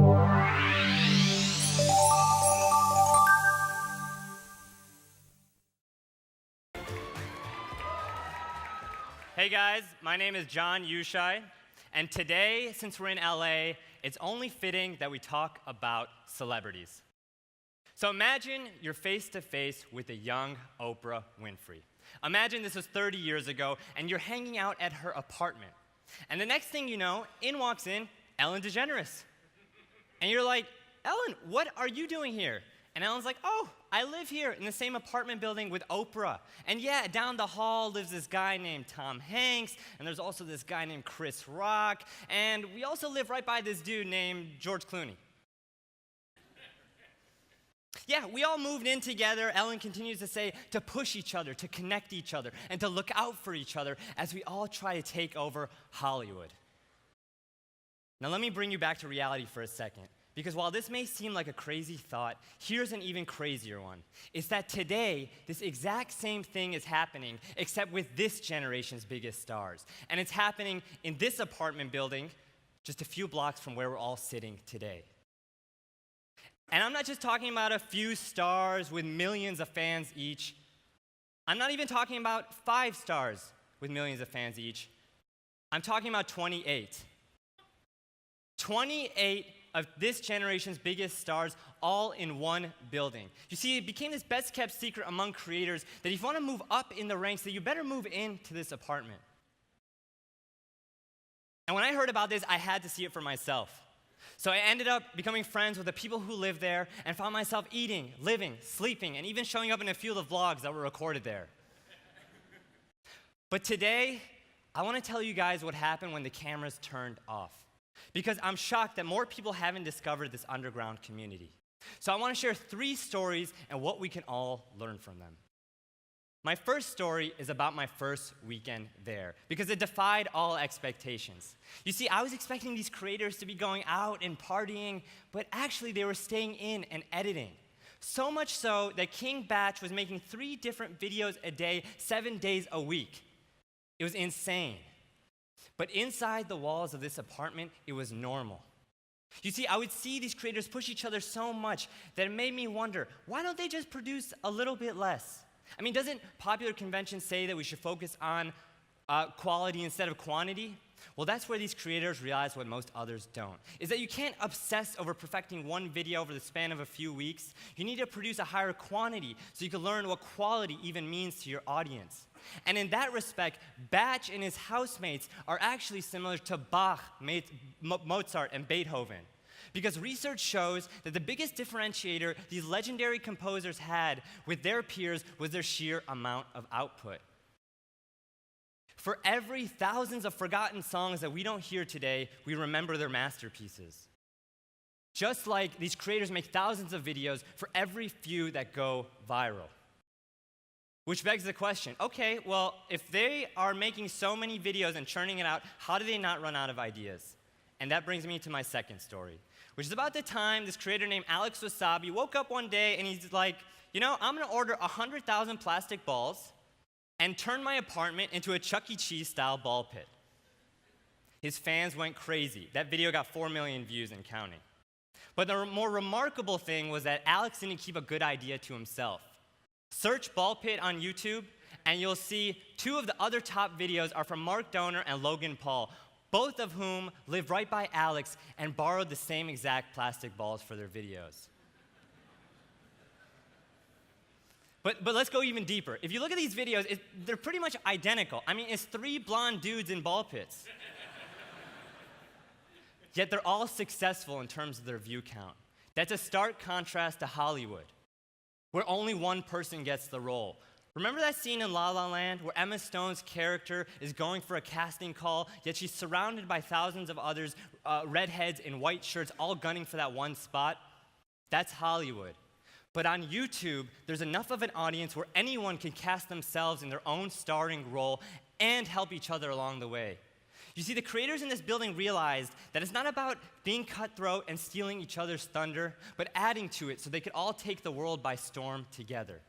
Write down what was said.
Hey guys, my name is Jon Youshaei, and today, since we're in LA, it's only fitting that we talk about celebrities. So imagine you're face-to-face with a young Oprah Winfrey. Imagine this was 30 years ago, and you're hanging out at her apartment. And the next thing you know, in walks Ellen DeGeneres. And you're like, Ellen, what are you doing here? And Ellen's like, oh, I live here in the same apartment building with Oprah. And yeah, down the hall lives this guy named Tom Hanks, and there's also this guy named Chris Rock, and we also live right by this dude named George Clooney. Yeah, we all moved in together, Ellen continues to say, to push each other, to connect each other, and to look out for each other as we all try to take over Hollywood. Now let me bring you back to reality for a second. Because while this may seem like a crazy thought, here's an even crazier one. It's that today, this exact same thing is happening, except with this generation's biggest stars. And it's happening in this apartment building, just a few blocks from where we're all sitting today. And I'm not just talking about a few stars with millions of fans each. I'm not even talking about 5 stars with millions of fans each. I'm talking about 28. 28 of this generation's biggest stars all in one building. You see, it became this best-kept secret among creators that if you want to move up in the ranks, that you better move into this apartment. And when I heard about this, I had to see it for myself. So I ended up becoming friends with the people who live there and found myself eating, living, sleeping, and even showing up in a few of the vlogs that were recorded there. But today, I want to tell you guys what happened when the cameras turned off. Because I'm shocked that more people haven't discovered this underground community. So I want to share 3 stories and what we can all learn from them. My first story is about my first weekend there, because it defied all expectations. You see, I was expecting these creators to be going out and partying, but actually they were staying in and editing. So much so that King Batch was making 3 different videos a day, 7 days a week. It was insane. But inside the walls of this apartment, it was normal. You see, I would see these creators push each other so much that it made me wonder, why don't they just produce a little bit less? I mean, doesn't popular convention say that we should focus on quality instead of quantity? Well, that's where these creators realize what most others don't, is that you can't obsess over perfecting one video over the span of a few weeks. You need to produce a higher quantity so you can learn what quality even means to your audience. And in that respect, Batch and his housemates are actually similar to Bach, Mozart, and Beethoven. Because research shows that the biggest differentiator these legendary composers had with their peers was their sheer amount of output. For every thousands of forgotten songs that we don't hear today, we remember their masterpieces. Just like these creators make thousands of videos for every few that go viral. Which begs the question, okay, well, if they are making so many videos and churning it out, how do they not run out of ideas? And that brings me to my second story, which is about the time this creator named Alex Wasabi woke up one day and he's like, you know, I'm gonna order 100,000 plastic balls and turn my apartment into a Chuck E. Cheese style ball pit. His fans went crazy. That video got 4 million views and counting. But the more remarkable thing was that Alex didn't keep a good idea to himself. Search ball pit on YouTube, and you'll see 2 of the other top videos are from Mark Donner and Logan Paul, both of whom live right by Alex and borrowed the same exact plastic balls for their videos. But let's go even deeper. If you look at these videos, they're pretty much identical. I mean, it's 3 blonde dudes in ball pits. Yet they're all successful in terms of their view count. That's a stark contrast to Hollywood, where only one person gets the role. Remember that scene in La La Land where Emma Stone's character is going for a casting call, yet she's surrounded by thousands of others, redheads in white shirts, all gunning for that one spot? That's Hollywood. But on YouTube, there's enough of an audience where anyone can cast themselves in their own starring role and help each other along the way. You see, the creators in this building realized that it's not about being cutthroat and stealing each other's thunder, but adding to it so they could all take the world by storm together.